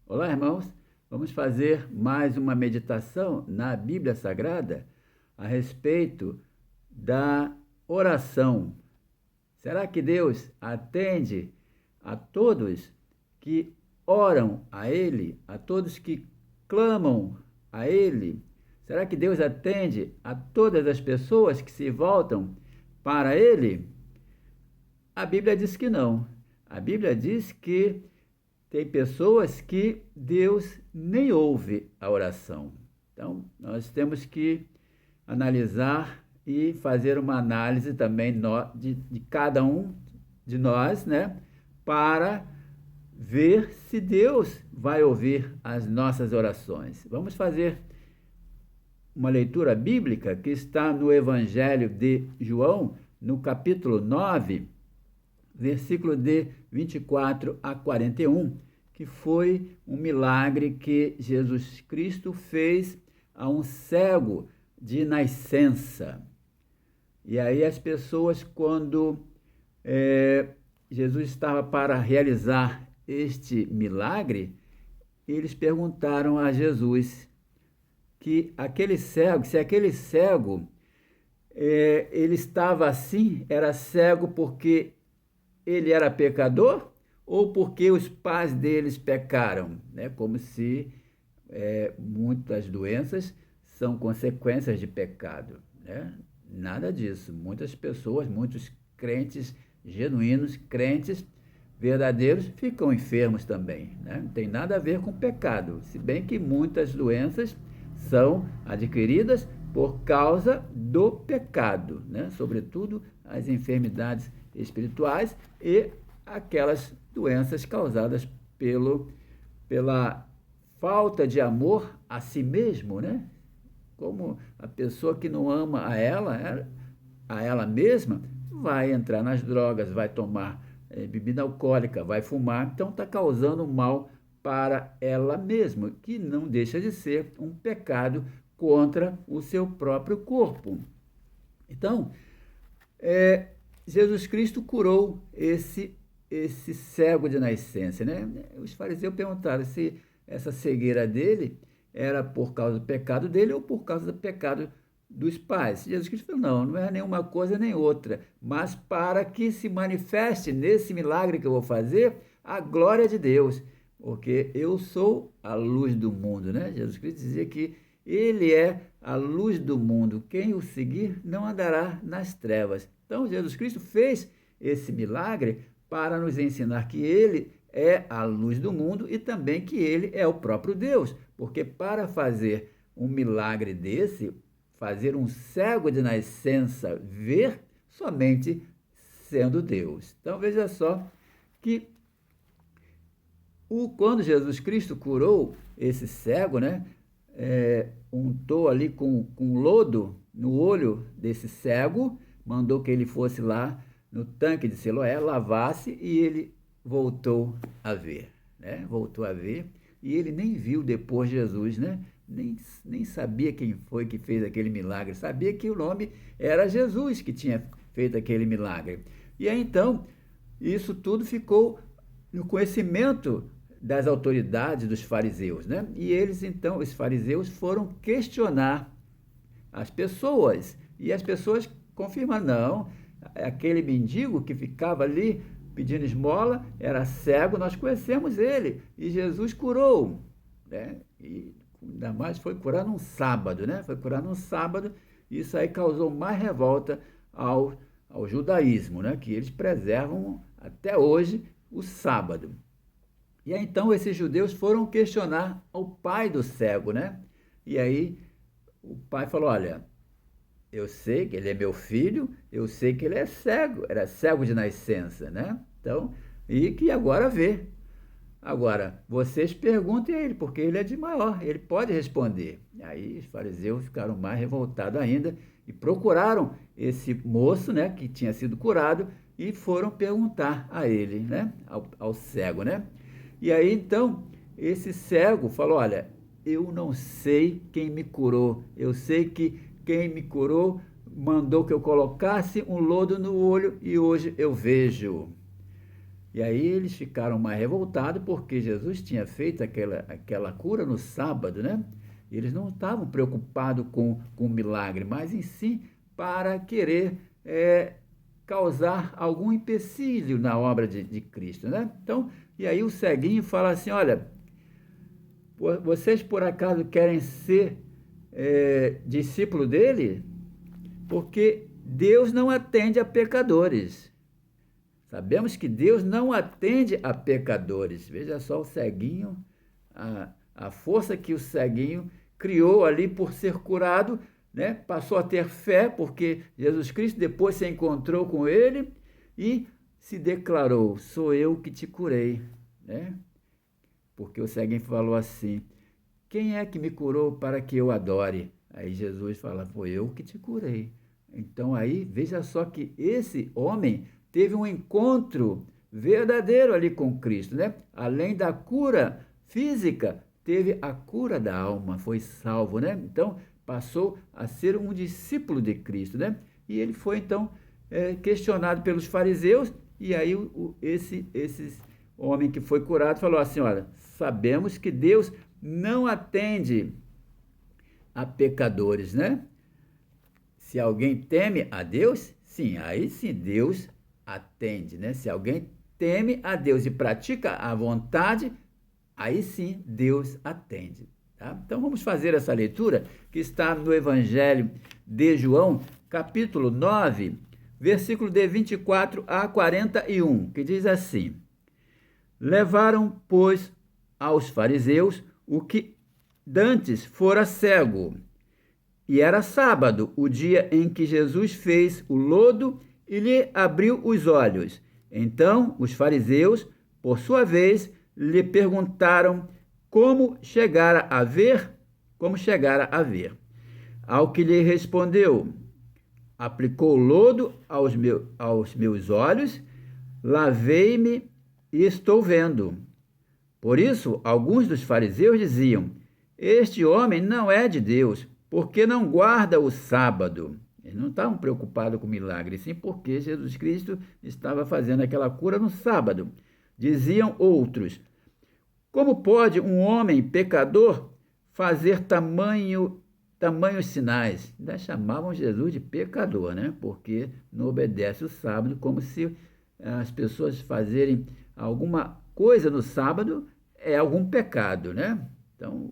Olá, irmãos. Vamos fazer mais uma meditação na Bíblia Sagrada a respeito da oração. Será que Deus atende a todos que oram a Ele, a todos que clamam a Ele? Será que Deus atende a todas as pessoas que se voltam para Ele? A Bíblia diz que não. A Bíblia diz que tem pessoas que Deus nem ouve a oração. Então, nós temos que analisar e fazer uma análise também de cada um de nós, né? Para ver se Deus vai ouvir as nossas orações. Vamos fazer uma leitura bíblica que está no Evangelho de João, no capítulo 9, versículo de 24 a 41, que foi um milagre que Jesus Cristo fez a um cego de nascença. E aí as pessoas, quando Jesus estava para realizar este milagre, eles perguntaram a Jesus que aquele cego, se aquele cego ele estava assim, era cego porque ele era pecador ou porque os pais deles pecaram, né? Como se muitas doenças são consequências de pecado, né? Nada disso. Muitas pessoas, muitos crentes genuínos, crentes verdadeiros, ficam enfermos também, né? Não tem nada a ver com pecado, se bem que muitas doenças são adquiridas por causa do pecado, né? Sobretudo as enfermidades espirituais e aquelas doenças causadas pela falta de amor a si mesmo, né? Como a pessoa que não ama a ela mesma, vai entrar nas drogas, vai tomar bebida alcoólica, vai fumar, então está causando mal para ela mesma, que não deixa de ser um pecado contra o seu próprio corpo. Então, Jesus Cristo curou esse cego de nascença, né? Os fariseus perguntaram se essa cegueira dele era por causa do pecado dele ou por causa do pecado dos pais. Jesus Cristo falou, não, não é nenhuma coisa nem outra, mas para que se manifeste nesse milagre que eu vou fazer a glória de Deus, porque eu sou a luz do mundo, né? Jesus Cristo dizia que ele é a luz do mundo, quem o seguir não andará nas trevas. Então, Jesus Cristo fez esse milagre para nos ensinar que ele é a luz do mundo e também que ele é o próprio Deus, porque para fazer um milagre desse, fazer um cego de nascença ver, somente sendo Deus. Então veja só que quando Jesus Cristo curou esse cego, né, untou ali com lodo no olho desse cego, mandou que ele fosse lá no tanque de Siloé, lavasse e ele voltou a ver, né? Voltou a ver e ele nem viu depois Jesus, né? Nem sabia quem foi que fez aquele milagre, sabia que o nome era Jesus que tinha feito aquele milagre. E aí então, isso tudo ficou no conhecimento das autoridades dos fariseus, né? E eles então, os fariseus foram questionar as pessoas, e as pessoas confirmam, não, aquele mendigo que ficava ali pedindo esmola era cego, nós conhecemos ele, e Jesus curou, né? E ainda mais foi curar num sábado, né? Foi curar num sábado, e isso aí causou mais revolta ao judaísmo, né? Que eles preservam até hoje o sábado. E aí, então, esses judeus foram questionar ao pai do cego, né? E aí, o pai falou, olha, eu sei que ele é meu filho, eu sei que ele é cego, era cego de nascença, né? Então, e que agora vê. Agora, vocês perguntem a ele, porque ele é de maior, ele pode responder. Aí os fariseus ficaram mais revoltados ainda e procuraram esse moço, né, que tinha sido curado, e foram perguntar a ele, né, ao cego, né? E aí, então, esse cego falou, olha, eu não sei quem me curou, eu sei que quem me curou mandou que eu colocasse um lodo no olho e hoje eu vejo. E aí eles ficaram mais revoltados porque Jesus tinha feito aquela cura no sábado, né? E eles não estavam preocupados com o milagre, mas em si para querer causar algum empecilho na obra de Cristo, né? Então, e aí o ceguinho fala assim, olha, vocês por acaso querem ser discípulo dele? Porque Deus não atende a pecadores. Sabemos que Deus não atende a pecadores. Veja só o ceguinho, a força que o ceguinho criou ali por ser curado, né? Passou a ter fé, porque Jesus Cristo depois se encontrou com ele e se declarou, sou eu que te curei, né? Porque o ceguinho falou assim, quem é que me curou para que eu adore? Aí Jesus fala, foi eu que te curei. Então aí, veja só que esse homem teve um encontro verdadeiro ali com Cristo, né? Além da cura física, teve a cura da alma, foi salvo, né? Então, passou a ser um discípulo de Cristo, né? E ele foi, então, questionado pelos fariseus, e aí esse homem que foi curado falou assim, olha, sabemos que Deus não atende a pecadores, né? Se alguém teme a Deus, sim, aí sim Deus atende, né? Se alguém teme a Deus e pratica a vontade, aí sim Deus atende, tá? Então vamos fazer essa leitura que está no Evangelho de João, capítulo 9, versículo de 24 a 41, que diz assim, levaram, pois, aos fariseus o que dantes fora cego, e era sábado, o dia em que Jesus fez o lodo e lhe abriu os olhos. Então, os fariseus, por sua vez, lhe perguntaram como chegara a ver. Ao que lhe respondeu, aplicou lodo aos meus olhos, lavei-me e estou vendo. Por isso, alguns dos fariseus diziam, este homem não é de Deus, porque não guarda o sábado. Eles não estavam preocupados com o milagre, sim porque Jesus Cristo estava fazendo aquela cura no sábado. Diziam outros, como pode um homem pecador fazer tamanhos sinais? Ainda chamavam Jesus de pecador, né? Porque não obedece o sábado, como se as pessoas fazerem alguma coisa no sábado é algum pecado, né? Então,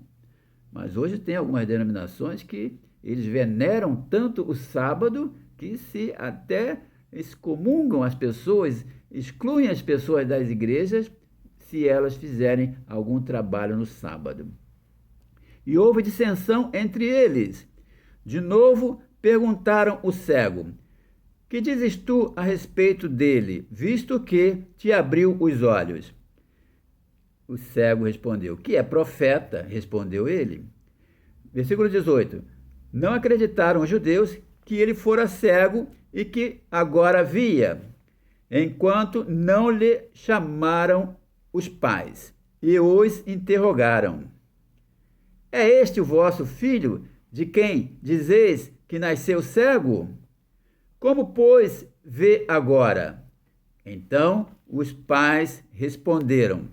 mas hoje tem algumas denominações que eles veneram tanto o sábado que se até excomungam as pessoas, excluem as pessoas das igrejas se elas fizerem algum trabalho no sábado. E houve dissensão entre eles. De novo perguntaram o cego, que dizes tu a respeito dele, visto que te abriu os olhos? O cego respondeu, que é profeta, respondeu ele. Versículo 18. Não acreditaram os judeus que ele fora cego e que agora via, enquanto não lhe chamaram os pais e os interrogaram. É este o vosso filho, de quem dizeis que nasceu cego? Como, pois, vê agora? Então os pais responderam,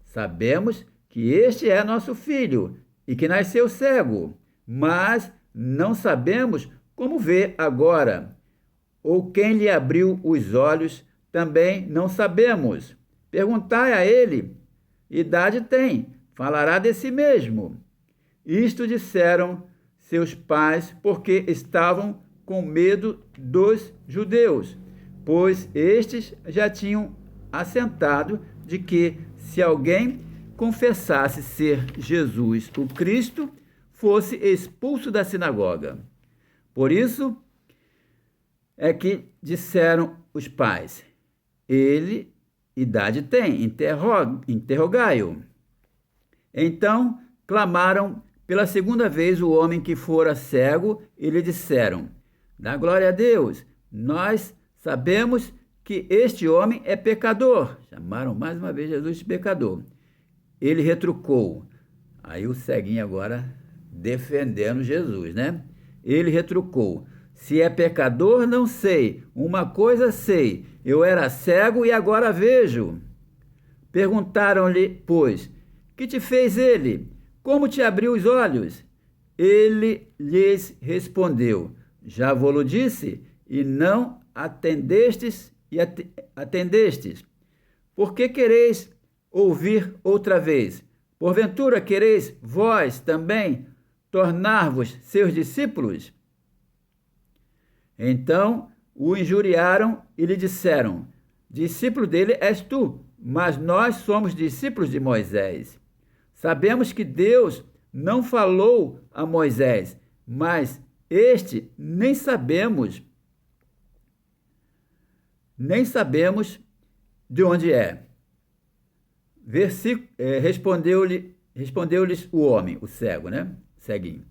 sabemos que este é nosso filho e que nasceu cego, mas não sabemos como vê agora. Ou quem lhe abriu os olhos, também não sabemos. Perguntai a ele, idade tem, falará de si mesmo. Isto disseram seus pais porque estavam com medo dos judeus, pois estes já tinham assentado de que, se alguém confessasse ser Jesus o Cristo, fosse expulso da sinagoga. Por isso é que disseram os pais, ele idade tem, interrogai-o. Então clamaram pela segunda vez o homem que fora cego e lhe disseram, dá glória a Deus, nós sabemos que este homem é pecador. Chamaram mais uma vez Jesus de pecador. Ele retrucou. Aí o ceguinho agora defendendo Jesus, né? Ele retrucou. Se é pecador, não sei. Uma coisa sei. Eu era cego e agora vejo. Perguntaram-lhe, pois, que te fez ele? Como te abriu os olhos? Ele lhes respondeu, já vou-lo disse, e não atendestes. Por que quereis ouvir outra vez? Porventura quereis vós também tornar-vos seus discípulos? Então o injuriaram e lhe disseram, discípulo dele és tu, mas nós somos discípulos de Moisés. Sabemos que Deus não falou a Moisés, mas este nem sabemos de onde é. Respondeu-lhes o homem, o cego, né? Ceguinho.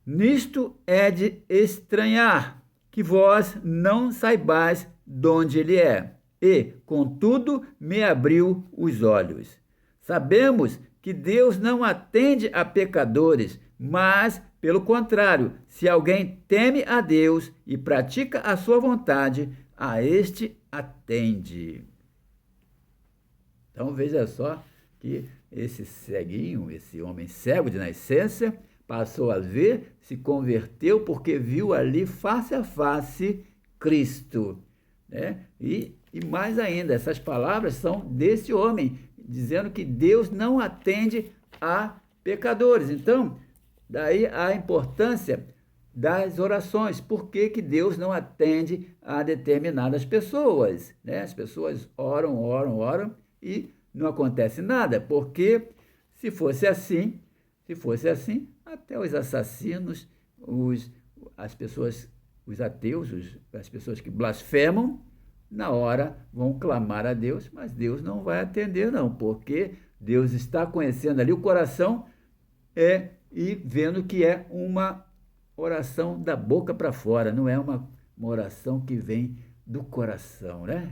Nisto é de estranhar que vós não saibais de onde ele é, e, contudo, me abriu os olhos. Sabemos que Deus não atende a pecadores, mas, pelo contrário, se alguém teme a Deus e pratica a sua vontade, a este atende. Então veja só que esse ceguinho, esse homem cego de nascença, passou a ver, se converteu porque viu ali face a face Cristo, né? E mais ainda, essas palavras são desse homem, dizendo que Deus não atende a pecadores. Então, daí a importância das orações. Por que que Deus não atende a determinadas pessoas, né? As pessoas oram e não acontece nada, porque se fosse assim, até os assassinos, as pessoas, os ateus, as pessoas que blasfemam, na hora vão clamar a Deus, mas Deus não vai atender não, porque Deus está conhecendo ali o coração e vendo que é uma oração da boca para fora, não é uma oração que vem do coração, né?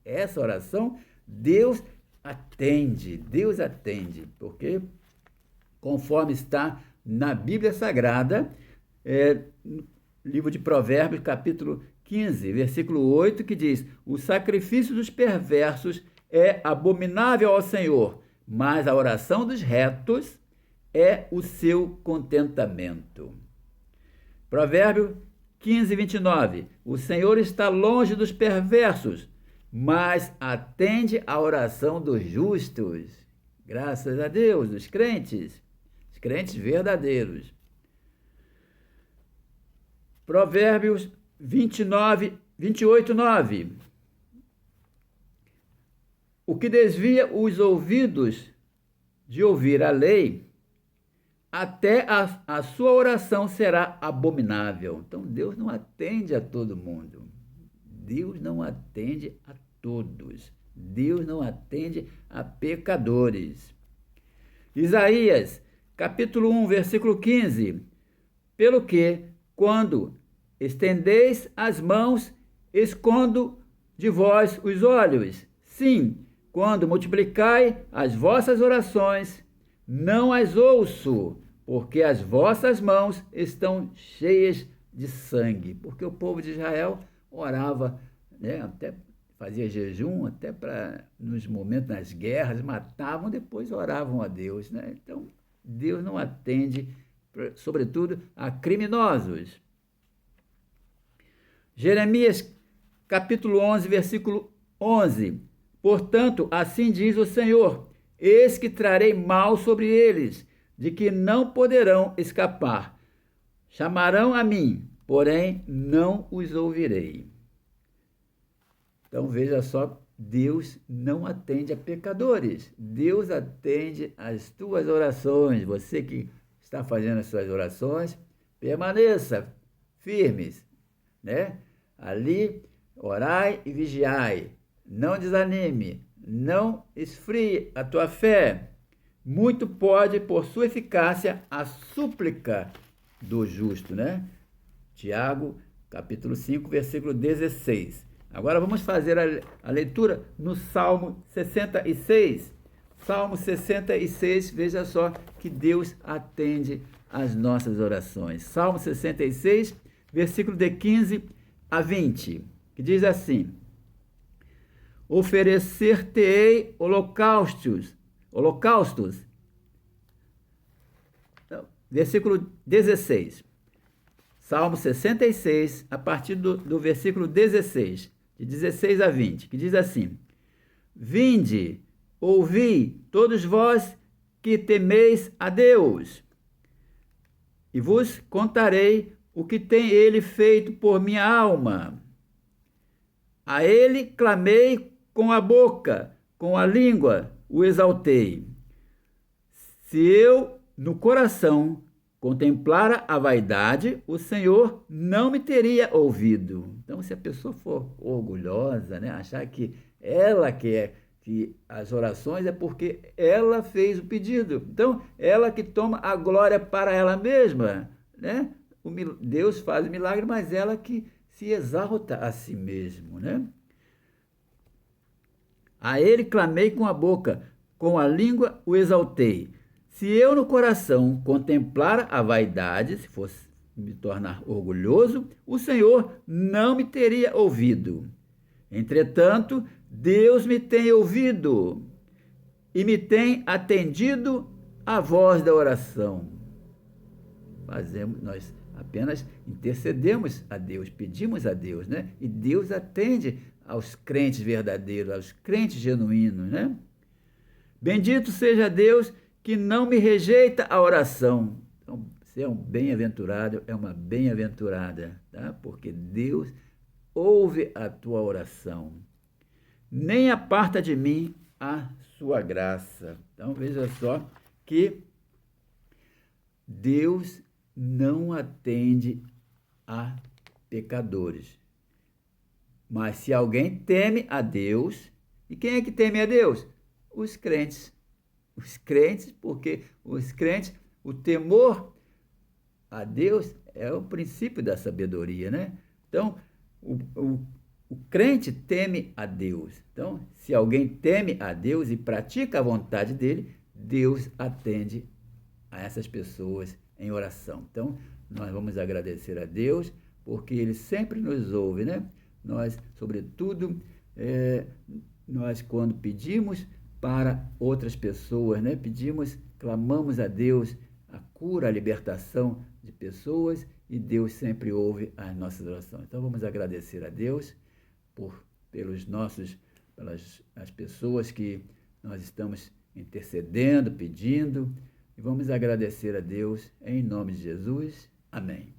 Essa oração Deus atende, porque conforme está na Bíblia Sagrada, livro de Provérbios, capítulo 15, versículo 8, que diz, o sacrifício dos perversos é abominável ao Senhor, mas a oração dos retos é o seu contentamento. Provérbio 15, 29, o Senhor está longe dos perversos, mas atende à oração dos justos. Graças a Deus, os crentes verdadeiros. Provérbios 28, 9. O que desvia os ouvidos de ouvir a lei, até a sua oração será abominável. Então, Deus não atende a todo mundo. Deus não atende a todos. Deus não atende a pecadores. Isaías, capítulo 1, versículo 15. Pelo que, quando estendeis as mãos, escondo de vós os olhos. Sim, quando multiplicai as vossas orações, não as ouço, porque as vossas mãos estão cheias de sangue. Porque o povo de Israel orava, né, até fazia jejum, até nos momentos das guerras, matavam, depois oravam a Deus, né? Então, Deus não atende, sobretudo, a criminosos. Jeremias, capítulo 11, versículo 11. Portanto, assim diz o Senhor, eis que trarei mal sobre eles, de que não poderão escapar. Chamarão a mim, porém não os ouvirei. Então veja só, Deus não atende a pecadores. Deus atende as tuas orações. Você que está fazendo as suas orações, permaneça firmes, né? Ali, orai e vigiai. Não desanime, não esfrie a tua fé. Muito pode, por sua eficácia, a súplica do justo, né? Tiago, capítulo 5, versículo 16. Agora vamos fazer a leitura no Salmo 66. Salmo 66, veja só que Deus atende às nossas orações. Salmo 66, versículo de 15 a 20, que diz assim: oferecer-te-ei holocaustos. Então, versículo 16. Salmo 66, a partir do versículo 16, de 16 a 20, que diz assim: Vinde, ouvi, todos vós que temeis a Deus, e vos contarei o que tem ele feito por minha alma. A ele clamei com a boca, com a língua o exaltei. Se eu, no coração, contemplara a vaidade, o Senhor não me teria ouvido. Então, se a pessoa for orgulhosa, né, achar que ela quer que as orações é porque ela fez o pedido. Então, ela que toma a glória para ela mesma, né? Deus faz o milagre, mas ela que se exalta a si mesmo, né? A ele clamei com a boca, com a língua o exaltei. Se eu no coração contemplar a vaidade, se fosse me tornar orgulhoso, o Senhor não me teria ouvido. Entretanto, Deus me tem ouvido e me tem atendido à voz da oração. Nós apenas intercedemos a Deus, pedimos a Deus, né? E Deus atende aos crentes verdadeiros, aos crentes genuínos, né? Bendito seja Deus que não me rejeita a oração. Então, você é um bem-aventurado, é uma bem-aventurada, tá? Porque Deus ouve a tua oração. Nem aparta de mim a sua graça. Então, veja só que Deus não atende a pecadores. Mas se alguém teme a Deus, e quem é que teme a Deus? Os crentes. Os crentes, porque os crentes, o temor a Deus é o princípio da sabedoria, né? Então, o crente teme a Deus. Então, se alguém teme a Deus e pratica a vontade dele, Deus atende a essas pessoas em oração. Então, nós vamos agradecer a Deus, porque Ele sempre nos ouve, né? Nós, sobretudo, nós quando pedimos para outras pessoas, né? Clamamos a Deus a cura, a libertação de pessoas, e Deus sempre ouve as nossas orações. Então, vamos agradecer a Deus pelas as pessoas que nós estamos intercedendo, pedindo, e vamos agradecer a Deus em nome de Jesus. Amém.